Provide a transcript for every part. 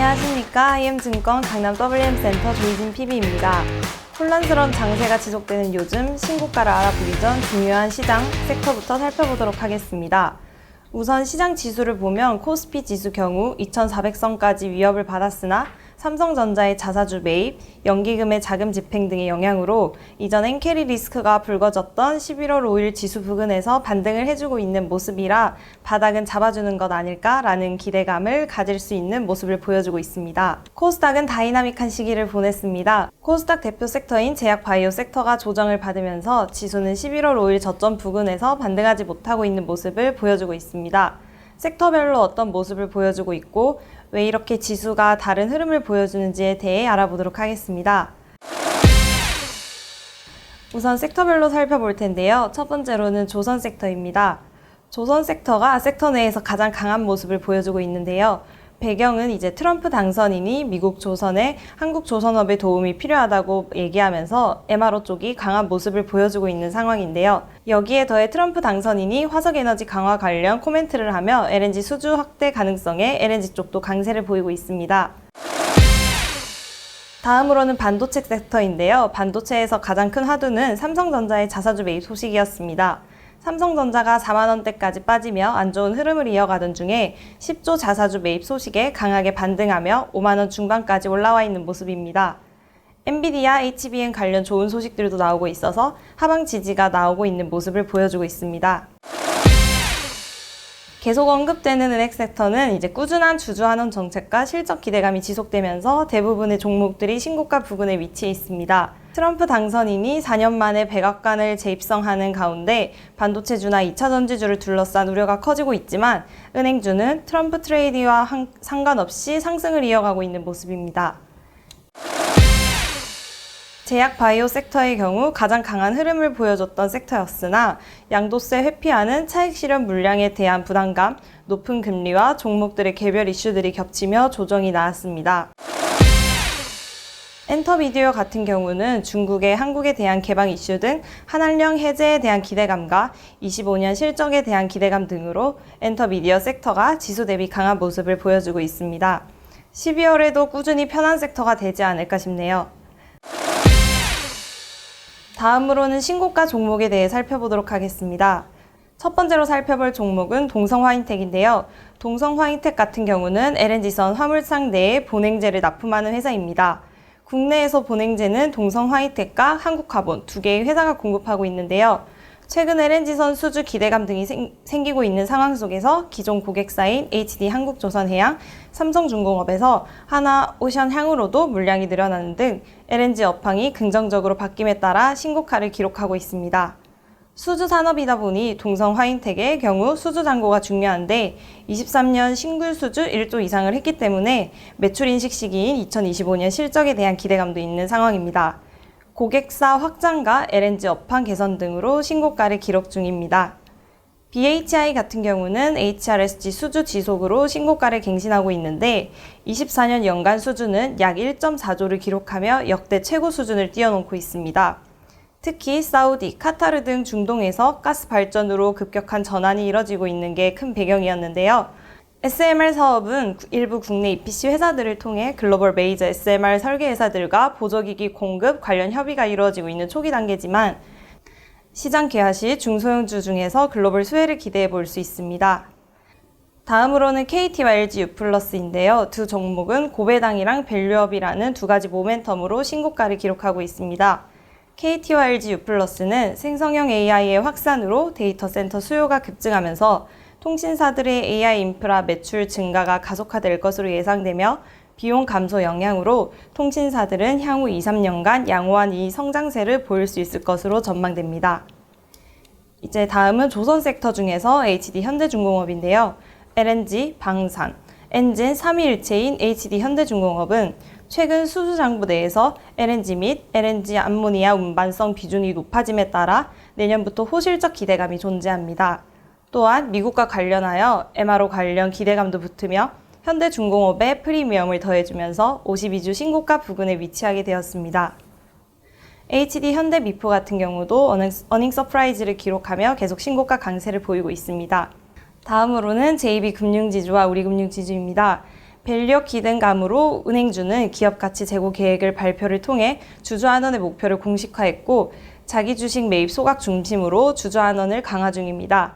안녕하십니까. IM증권 강남 WM센터 조희진 PB입니다. 혼란스러운 장세가 지속되는 요즘 신고가를 알아보기 전 중요한 시장 섹터부터 살펴보도록 하겠습니다. 우선 시장 지수를 보면 코스피 지수 경우 2400선까지 위협을 받았으나 삼성전자의 자사주 매입, 연기금의 자금 집행 등의 영향으로 이전 엔캐리 리스크가 불거졌던 11월 5일 지수 부근에서 반등을 해주고 있는 모습이라 바닥은 잡아주는 것 아닐까라는 기대감을 가질 수 있는 모습을 보여주고 있습니다. 코스닥은 다이나믹한 시기를 보냈습니다. 코스닥 대표 섹터인 제약바이오 섹터가 조정을 받으면서 지수는 11월 5일 저점 부근에서 반등하지 못하고 있는 모습을 보여주고 있습니다. 섹터별로 어떤 모습을 보여주고 있고 왜 이렇게 지수가 다른 흐름을 보여주는지에 대해 알아보도록 하겠습니다. 우선 섹터별로 살펴볼 텐데요. 첫 번째로는 조선 섹터입니다. 조선 섹터가 섹터 내에서 가장 강한 모습을 보여주고 있는데요. 배경은 이제 트럼프 당선인이 미국 조선에 한국 조선업의 도움이 필요하다고 얘기하면서 MRO 쪽이 강한 모습을 보여주고 있는 상황인데요. 여기에 더해 트럼프 당선인이 화석에너지 강화 관련 코멘트를 하며 LNG 수주 확대 가능성에 LNG 쪽도 강세를 보이고 있습니다. 다음으로는 반도체 섹터인데요. 반도체에서 가장 큰 화두는 삼성전자의 자사주 매입 소식이었습니다. 삼성전자가 4만원대까지 빠지며 안 좋은 흐름을 이어가던 중에 10조 자사주 매입 소식에 강하게 반등하며 5만원 중반까지 올라와 있는 모습입니다. 엔비디아, HBM 관련 좋은 소식들도 나오고 있어서 하방 지지가 나오고 있는 모습을 보여주고 있습니다. 계속 언급되는 은행 섹터는 이제 꾸준한 주주환원 정책과 실적 기대감이 지속되면서 대부분의 종목들이 신고가 부근에 위치해 있습니다. 트럼프 당선인이 4년 만에 백악관을 재입성하는 가운데 반도체주나 2차 전지주를 둘러싼 우려가 커지고 있지만 은행주는 트럼프 트레이디와 상관없이 상승을 이어가고 있는 모습입니다. 제약 바이오 섹터의 경우 가장 강한 흐름을 보여줬던 섹터였으나 양도세 회피하는 차익 실현 물량에 대한 부담감, 높은 금리와 종목들의 개별 이슈들이 겹치며 조정이 나왔습니다. 엔터미디어 같은 경우는 중국의 한국에 대한 개방 이슈 등 한한령 해제에 대한 기대감과 25년 실적에 대한 기대감 등으로 엔터미디어 섹터가 지수 대비 강한 모습을 보여주고 있습니다. 12월에도 꾸준히 편한 섹터가 되지 않을까 싶네요. 다음으로는 신고가 종목에 대해 살펴보도록 하겠습니다. 첫 번째로 살펴볼 종목은 동성화인텍인데요. 동성화인텍 같은 경우는 LNG선 화물상 내에 본행제를 납품하는 회사입니다. 국내에서 본행제는 동성화이텍과 한국화본 두 개의 회사가 공급하고 있는데요. 최근 LNG선 수주 기대감 등이 생기고 있는 상황 속에서 기존 고객사인 HD 한국조선해양, 삼성중공업에서 하나오션향으로도 물량이 늘어나는 등 LNG 업황이 긍정적으로 바뀜에 따라 신고가를 기록하고 있습니다. 수주 산업이다 보니 동성화인텍의 경우 수주 잔고가 중요한데 23년 신규 수주 1조 이상을 했기 때문에 매출 인식 시기인 2025년 실적에 대한 기대감도 있는 상황입니다. 고객사 확장과 LNG 업황 개선 등으로 신고가를 기록 중입니다. BHI 같은 경우는 HRSG 수주 지속으로 신고가를 갱신하고 있는데 24년 연간 수주는 약 1.4조를 기록하며 역대 최고 수준을 뛰어넘고 있습니다. 특히 사우디, 카타르 등 중동에서 가스 발전으로 급격한 전환이 이뤄지고 있는 게 큰 배경이었는데요. SMR 사업은 일부 국내 EPC 회사들을 통해 글로벌 메이저 SMR 설계 회사들과 보조기기 공급 관련 협의가 이루어지고 있는 초기 단계지만 시장 개화 시 중소형주 중에서 글로벌 수혜를 기대해 볼 수 있습니다. 다음으로는 KT와 LG U+인데요. 두 종목은 고배당이랑 밸류업이라는 두 가지 모멘텀으로 신고가를 기록하고 있습니다. KT와 LG U+는 생성형 AI의 확산으로 데이터 센터 수요가 급증하면서 통신사들의 AI 인프라 매출 증가가 가속화될 것으로 예상되며 비용 감소 영향으로 통신사들은 향후 2-3년간 양호한 이 성장세를 보일 수 있을 것으로 전망됩니다. 이제 다음은 조선 섹터 중에서 HD 현대중공업인데요. LNG, 방산, 엔진 3위일체인 HD 현대중공업은 최근 수주장부 내에서 LNG 및 LNG 암모니아 운반성 비중이 높아짐에 따라 내년부터 호실적 기대감이 존재합니다. 또한 미국과 관련하여 MRO 관련 기대감도 붙으며 현대중공업의 프리미엄을 더해주면서 52주 신고가 부근에 위치하게 되었습니다. HD 현대미포 같은 경우도 어닝 서프라이즈를 기록하며 계속 신고가 강세를 보이고 있습니다. 다음으로는 JB금융지주와 우리금융지주입니다. 밸류업 기대감으로 은행주는 기업 가치 제고 계획을 발표를 통해 주주환원의 목표를 공식화했고 자기 주식 매입 소각 중심으로 주주환원을 강화 중입니다.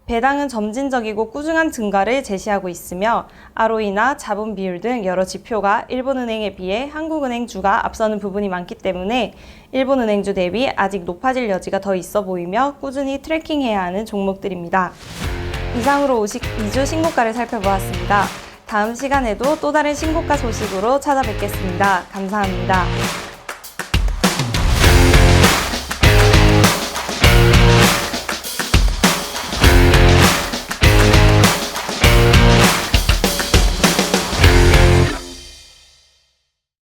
배당은 점진적이고 꾸준한 증가를 제시하고 있으며 ROE나 자본 비율 등 여러 지표가 일본은행에 비해 한국은행주가 앞서는 부분이 많기 때문에 일본은행주 대비 아직 높아질 여지가 더 있어 보이며 꾸준히 트래킹해야 하는 종목들입니다. 이상으로 52주 신고가를 살펴보았습니다. 다음 시간에도 또 다른 신고가 소식으로 찾아뵙겠습니다. 감사합니다.